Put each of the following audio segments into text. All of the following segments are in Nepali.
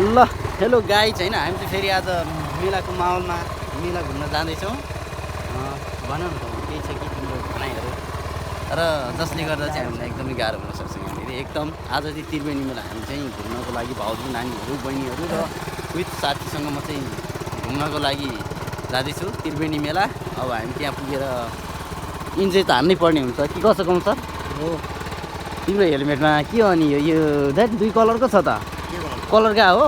ल हेलो गाइज होइन हामी चाहिँ फेरि आज मेलाको माहौलमा मेला घुम्न जाँदैछौँ। भन न त केही छ कि तिम्रो भनाइहरू र जसले गर्दा चाहिँ हामीलाई एकदमै गाह्रो हुनसक्छ यहाँनिर एकदम। आज चाहिँ त्रिवेणी मेला हामी चाहिँ घुम्नको लागि भाउजू नानीहरू बहिनीहरू र विथ साथीसँग म चाहिँ घुम्नको लागि जाँदैछु त्रिवेणी मेला। अब हामी त्यहाँ पुगेर इन्जोय त हान्नै पर्ने हुन्छ कि कसो गाउँ सर हो। तिम्रो हेलमेटमा के हो अनि यो दैट दुई कलरको छ त कलर क्या हो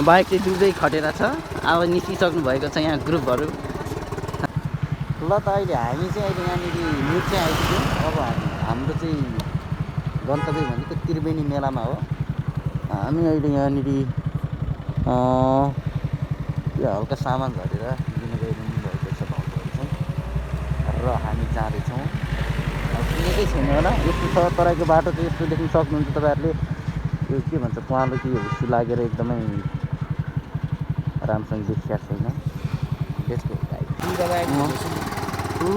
बाइक चाहिँ दुधै खटेर छ। अब निस्किसक्नु भएको छ यहाँ ग्रुपहरू। ल त अहिले हामी चाहिँ अहिले यहाँनिर न्युज चाहिँ आइपुग्यौँ। अब हाम्रो चाहिँ गन्तव्य भनेको त्रिवेणी मेलामा हो। हामी अहिले यहाँनिर यो हल्का सामान झरेर लिनु गइरहनु भएको छ भाउजूहरू चाहिँ र हामी जाँदैछौँ। चिनेकै छैन होला यस्तो छ तराईको बाटो चाहिँ यस्तो देख्न सक्नुहुन्छ तपाईँहरूले। यो के भन्छ पहेँलो कि हुस्सु लागेर एकदमै राम्रोसँग देखिएको छैन त्यसको।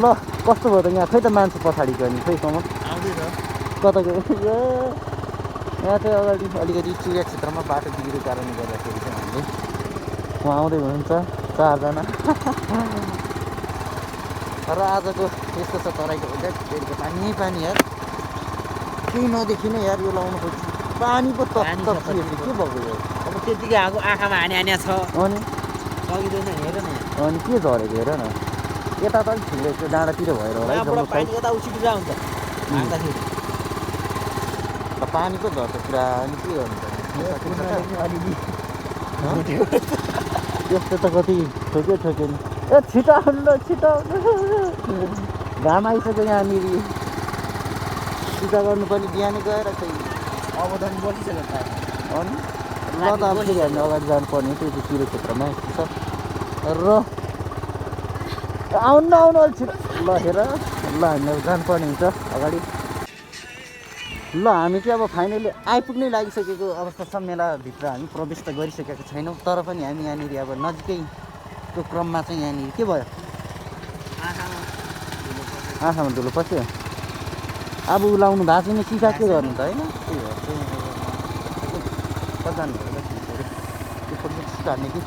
ल कस्तो भयो त यहाँ खै त मान्छे पछाडि गयो नि खै सम्म आउँदैछ कता गयो। यहाँ चाहिँ अगाडि अलिकति चिडिया क्षेत्रमा बाटो बिग्रेको कारणले गर्दाखेरि चाहिँ हामीले उहाँ आउँदै हुनुहुन्छ चारजना। र आजको यस्तो छ तराईको फेरिको पानी पानी यार केही नदेखिन यार यो लाउनु खोज्छ पानी पो के भएको यो। अब त्यतिकै आँखामा हानी छ अनि सकिँदैन हेर न। अनि के झरेको हेर न यता त अलिक ठुलो त्यो डाँडातिर भएर होला पानी यता उछिटिरहेको हुन्छ हान्दाखेरि पानी पो झर्छ पुरा। अनि के गर्नु त्यस्तो त कति ठोक्यो नि। ए छिटो आउनु न छिटो आउनु घाम आइसक्यो यहाँनिर पूजा गर्नुपर्ने बिहानै गएर चाहिँ अवधान बसिसक्यो प्रायः। अनि ल त अब फेरि हामी अगाडि जानुपर्ने त्यो चाहिँ चिरो क्षेत्रमा यस्तो छ र आउनु अलिक छिटो ल हेर ल हामी अब जानुपर्ने हुन्छ अगाडि। ल हामी चाहिँ अब फाइनली आइपुग्नै लागिसकेको अवस्था छ। मेलाभित्र हामी प्रवेश त गरिसकेका छैनौँ तर पनि हामी यहाँनिर अब नजिकैको क्रममा चाहिँ यहाँनिर के भयो आँखामा धुलो पस्यो। अब उलाउनु भएको छैन सिसा के गर्नु त होइन त्यही हो कता जानु भयो त्यो फोटो हान्ने कि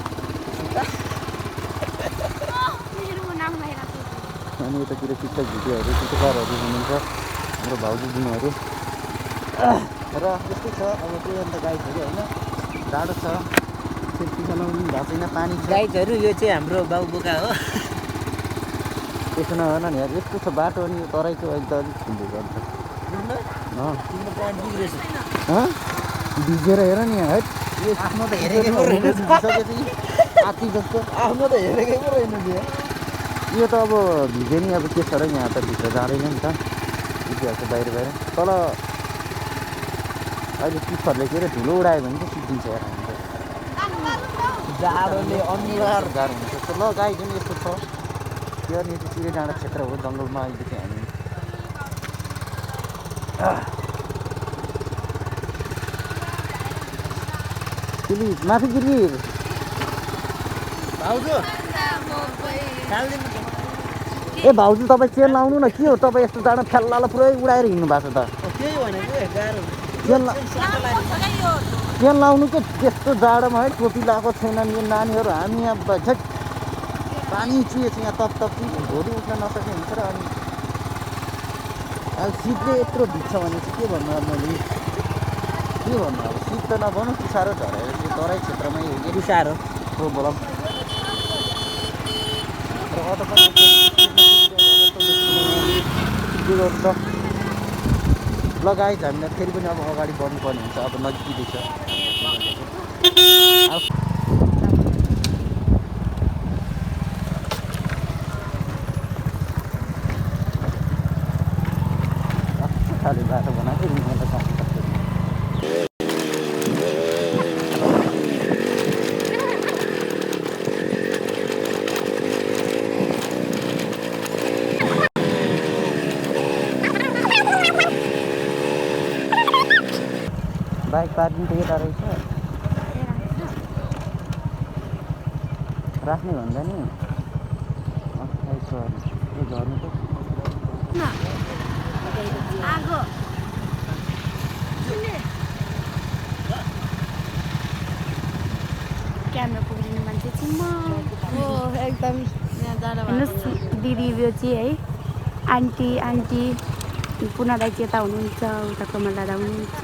अनि यतातिर शिक्षक भिडियोहरू चित्रकारहरू हुनुहुन्छ हाम्रो भाउजू दिनुहरू र यस्तै छ। अब त्यही अन्त गाइडहरू होइन जाडो छ सेफ्टी चलाउनु भएको छैन पानी गाइडहरू यो चाहिँ हाम्रो बाउ बोका हो। त्यसो नभन नि यार यस्तो छ बाटो अनि यो तराईको अहिले त अलिक ठुलो गर्छ भिजेर हेर नि है आफ्नो त हेरेकै पो आती जस्तो आफ्नो त हेरेकै पो रहेन त्यो यो त अब भिजे नि अब के छ र यहाँ त भित्र जाँदैन नि त भिजिहाल्छ बाहिर तल अहिले टिफरले के अरे धुलो उडायो भने चाहिँ सिद्धिन्छ यार जाडोले अनुहार गाह्रो हुन्छ जस्तो। ल गाई पनि यस्तो छ यहाँनिर चाहिँ चिरे डाँडा क्षेत्र हो जङ्गलमा अहिले चाहिँ हामी फेरि माथि गिरी भाउजू ए भाउजू तपाईँ चेन लाउनु न के हो तपाईँ यस्तो जाडो फ्याल्लालाई पुरै उडाएर हिँड्नु भएको छ त केही भएन गाह्रो चेन लाउनु के त्यस्तो जाडोमा है टोपी लगाएको छैन नि नानीहरू हामी यहाँ झट पानी चुहेछ यहाँ तप भोलि उठ्न नसक्ने हुन्छ र अनि अब शीतले यत्रो भिज्छ भने चाहिँ के भन्नु अब मैले के भन्नु अब शीत त नभनौँ तुसारो झरेर चाहिँ तराई क्षेत्रमै हो कि तुसारो प्रोब्लम र अझ पनि के गर्नु त। ल गाइज हामीलाई फेरि पनि अब अगाडि बढ्नुपर्ने हुन्छ अब नजिकै छ। खाली बाटो बनाएको मलाई सक्नु बाइक पार्किङ त यता रहेछ राख्ने भन्दा नि झर्नु त क्यामेरा पक्रिने मान्छे चाहिँ म हो एकदम यहाँ जाडो हेर्नुहोस् दिदी यो चाहिँ है आन्टी पुना दाइ त्यता हुनुहुन्छ उता कमल दादा हुनुहुन्छ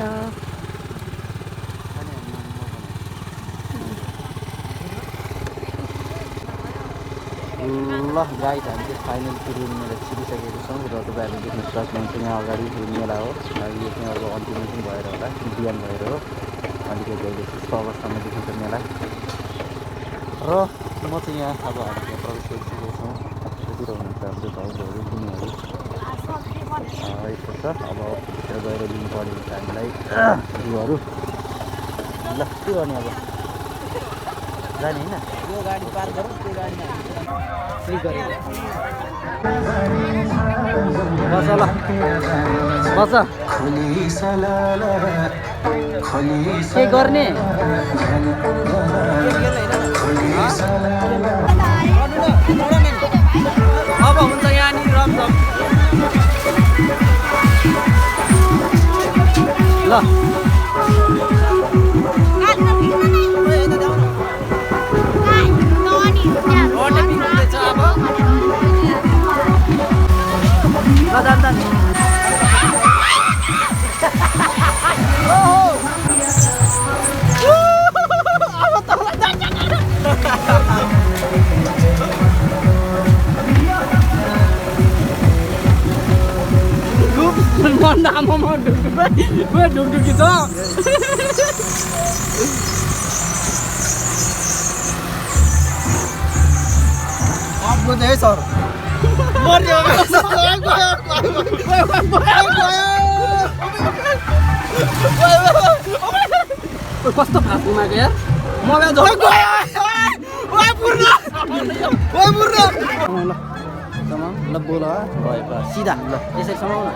ल गाइस हामी चाहिँ फाइनल त्यो रुमबाट छिरिसकेको छौँ र तपाईँहरूले देख्न सक्नुहुन्छ यहाँ अगाडि मेला हो यो चाहिँ अब अन्तिम भएर होला बिहान भएर हो अलिकति अहिले सुस्त अवस्थामा देखिन्छ मेला र म चाहिँ यहाँ अब हामी यहाँ प्रवेश गरिसकेको छौँ यतातिर हुनुहुन्छ हाम्रो भाउजूहरू दिनीहरू यस्तो छ अब भित्र गएर लिनु पऱ्यो हुन्छ हामीलाई भ्यूहरू ल के गर्ने अब जाने होइन यो गाडी पार्क गरौँ त्यो गाडीमा फ्री गरेर बस ल बस के गर्ने अब हुन्छ यहाँनिर रमझम ल ढुकढुकी छ आपको है सर कस्तो फाँसमा गयो यार मलाई ल बोल भयो सिधा ल यसरी समाउन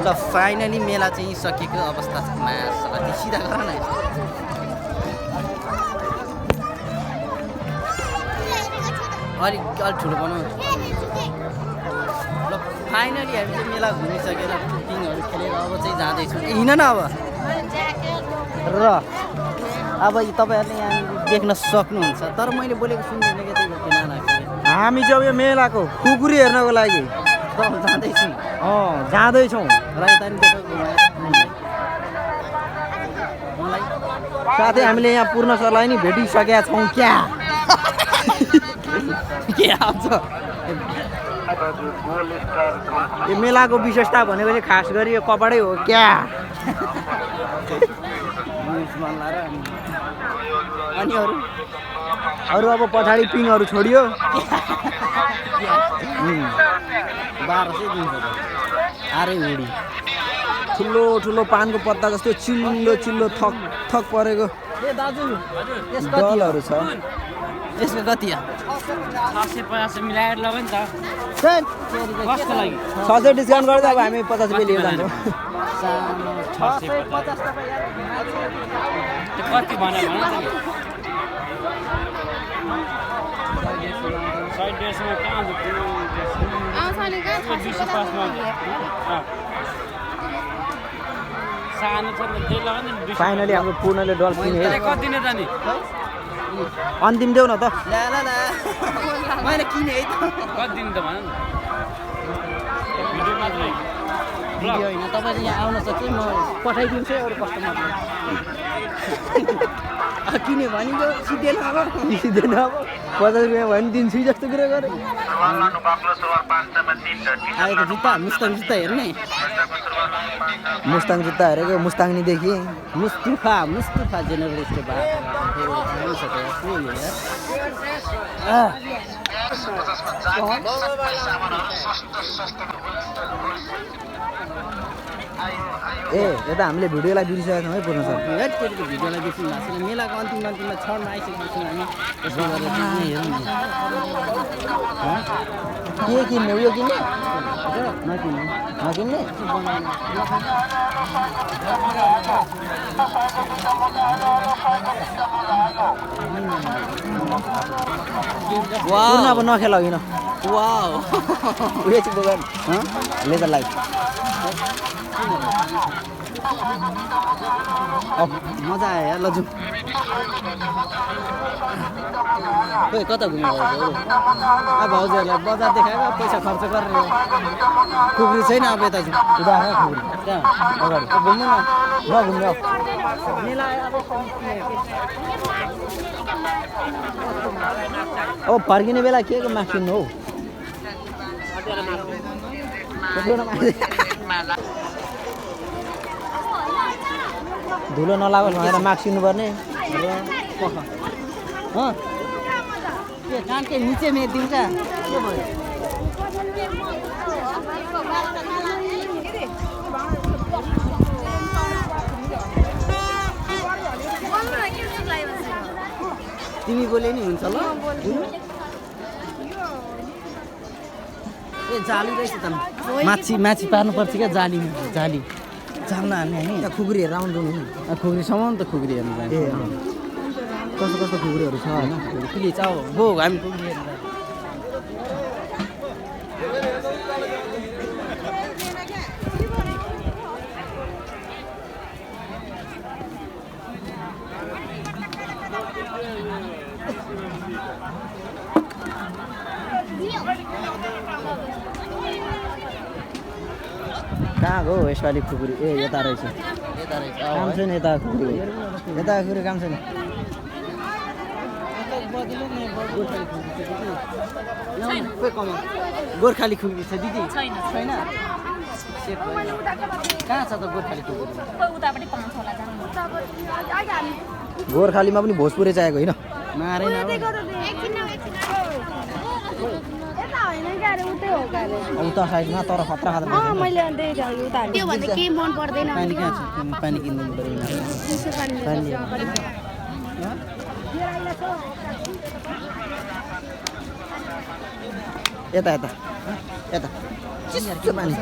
ल फाइनली मेला चाहिँ सकिएको अवस्था छ मासु सिधा गर न अलिक ठुलो बनाऊ ल फाइनली हामी चाहिँ मेला घुमिसकेर पिङहरू खेलेर अब चाहिँ जाँदैछौँ हिँड न अब र अब तपाईँहरूले यहाँ देख्न सक्नुहुन्छ तर मैले बोलेको सुन्दैन क्या त्यही भएर नाना हामी चाहिँ यो मेलाको कुकुरी हेर्नको लागि जाँदैछौँ जाँदैछौँ र यता नि देखाएको मलाई साथै हामीले यहाँ पूर्ण सरलाई नि भेटिसकेका छौँ क्या के आउँछ यो मेलाको विशेषता भनेको चाहिँ खास गरी यो कपडै हो क्या अनि अरू अब पछाडि पिङहरू छोडियो 1200 दिन्छ आरै उडी ठुलो ठुलो पानको पत्ता जस्तो चिल्लो थक थक परेको ए दाजु डलहरू छ यसको कति हो 650 मिलाएर लग्यो नि त कसको लागि 600 डिस्काउन्ट गर्दा अब हामी 50 रुपियाँ लिएर जान्छौँ 650 त्यो कति भन त नि 100 150 मा कहाँ आउँछ नि कहाँ 250 मा सानो छ त्यही लगाउनु नि फाइनली हाम्रो पूर्णले डल किने कति दिने त नि अन्तिम देऊ न त ला मैले किने है त कति दिन त भन भिडियो मात्रै भिडियो होइन तपाईँ यहाँ आउन सक्छ म पठाइदिन्छु है अरू कस्टमरलाई किने भनेको सिधेन अब 50 रुपियाँ भयो भने दिन्छु जस्तो कुरा गरे आएको जुत्ता मुस्ताङ जुत्ता हेर्ने मुस्ताङ जुत्ता हेरेको मुस्ताङनीदेखि मुस्तफा जेनरलिस्टको ए यता हामीले भिडियोलाई बिर्सिरहेको छौँ है पूर्ण सर हेरको भिडियोलाई बिर्सिनु भएको छैन मेलाको अन्तिममा छडमा आइसकेको छौँ हामी यसो गरेर हेरौँ के किन्ने उयो किन्ने नकिन्नु नकिन्ने पूर्ण अब नखेल होइन वाउ उयो चाहिँ बोगन लेदर लाइट मजा आयो यार ल जाउँ खोइ कता घुम्नु भएको अब भाउजूहरूलाई बजार देखाएको पैसा खर्च गरेर खुकुरी छैन अब यता चाहिँ उदा खुकुरी त्यहाँ अगाडि घुम्नु न ल घुम्नु अब फर्किने बेला के माग किन्नु हौ धुलो नलागोस् भनेर माग किन्नुपर्ने र के कान के नीचे में दिन्छ के भयो तिमी बोले नि हुन्छ ल ए जाली रहेछ त माछी पार्नुपर्छ क्या जाली जाली जाल्न हाल्ने होइन त्यहाँ खुकुरीहरू राउन्ड गर्नु खुकुरीसम्म त खुकुरी हेर्नु जाने ए कस्तो कस्तो खुकुरीहरू छ होइन प्लिज आऊ गो हामी खुकुरी हेर्नु जाने कहाँ गयो यसपालि खुकुरी ए यता रहेछ यता रहेछ काम छैन यता खुकुरी यता खुकुरी काम छैन गोर्खाली खुकुरी छ दिदी छैन कहाँ छ त गोर्खाली खुकुरी गोर्खालीमा पनि भोजपुरे चाहिएको होइन मारेन उता साइडमा तर खतरा खतरा त्यो भन्दा केही मन पर्दैन पानी कहाँ छ पानी किन्नु पर्दैन यता यता यता चिसो पानी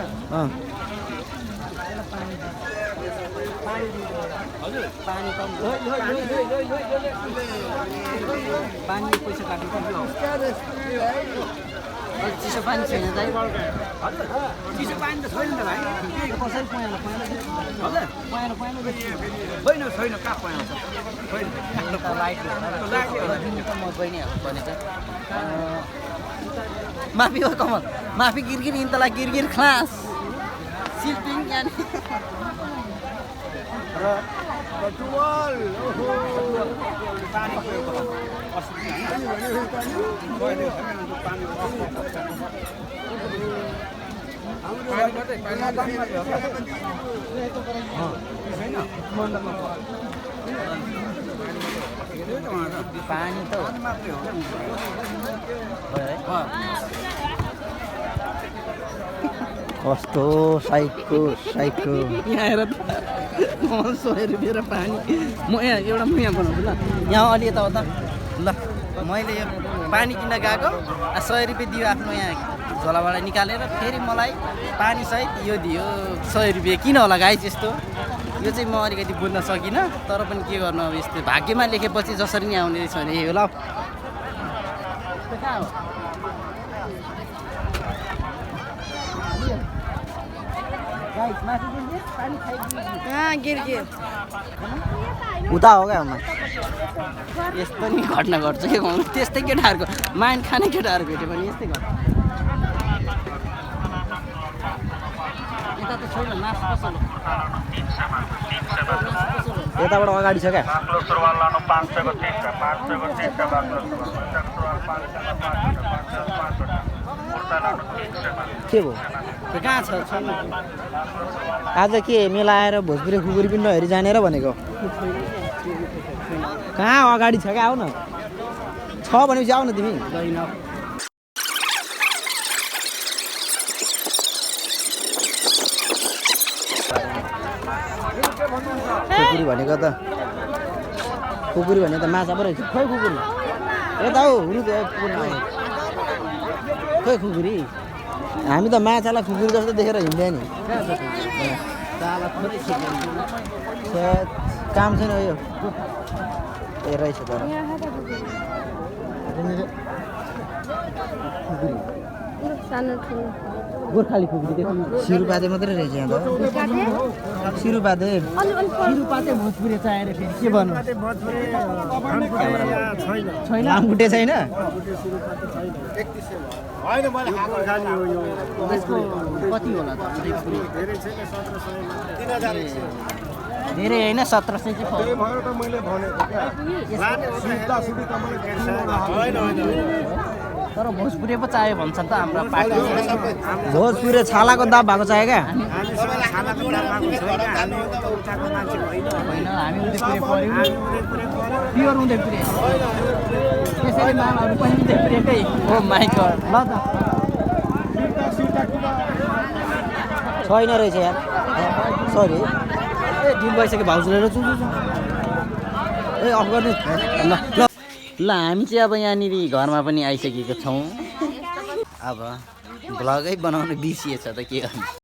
पानी कम पानी पैसा काट्नु चिसो पानी छैन दाइ चिसो पानी त छैन त भाइ कसरी पयालो हजुर पयालो छैन छैन कहाँ पयालो छ लाइट म बहिनीहरू भनेछ माफी हो कमल माफी गिरगिर इन्तला गिरगिर क्लास सिल्पिङ यानी पानी त कस्तो साइडको यहाँ आएर त 100 रुपियाँ र पानी म यहाँ एउटा म यहाँ बनाउँछु ल यहाँ अलि यताउता ल मैले यो पानी किन्न गएको 100 रुपियाँ दियो आफ्नो यहाँ झोलाबाट निकालेर फेरि मलाई पानी सहित यो दियो 100 रुपियाँ किन होला गाइस यस्तो यो चाहिँ म अलिकति बुझ्न सकिनँ तर पनि के गर्नु अब यस्तो भाग्यमा लेखेपछि जसरी नै आउने रहेछ भने यो ल कहाँ हो उता हो क्या यस्तो नि घटना घट्छ के गर्नु त्यस्तै केटाहरूको माइन्ड खाने केटाहरू भेट्यो भने यस्तै घट्छ यता त छैन मास कसले यताबाट अगाडि छ क्या के भयो त्यो कहाँ छ छैन आज के मेला आएर भोजपुरी खुकुरी पनि नहेरी जानेर भनेको कहाँ अगाडि छ क्या आऊ न छ भनेपछि आऊ न तिमी खुकुरी भनेको त खुकुरी भने त माछा पो रहेछ खोइ खुकुरी यता हौ हुनु त खोइ खुकुरी हामी त माछालाई खुकुरी जस्तो देखेर हिँड्दैन नि काम छैन यो ए रहेछ तर खुकुरी गोर्खाली खुकुरी देखाउनु सिरुपाते मात्रै रहेछ यहाँ त सिरुपाते सिरुपाते भोजपुरे चाहिएर फेरि के भन्नु छैन लामखुट्टे छैन होइन मैले खाएको खाली हो यो यसको कति होला त धेरै होइन 1700 चाहिँ त्यही भएर त मैले भनेको क्या सुत्दा सुत्दै त मलाई तर भोजपुरे पो चाहियो भन्छन् त हाम्रो पार्टी भोजपुरे छालाको दाब भएको चाहियो क्या होइन हामी उदयपुरे पऱ्यौँ प्योर उदयपुरे त्यसरी मालहरू पनि उदयपुरेकै हो माइक ल त छैन रहेछ यार सरी ए ढिल भइसक्यो भाउजूले र चुचु ए अफ गर्ने ल ल ल हामी चाहिँ अब यहाँनिर घरमा पनि आइसकेको छौँ अब भ्लगै बनाउनु बिर्सिएछ त के गर्नु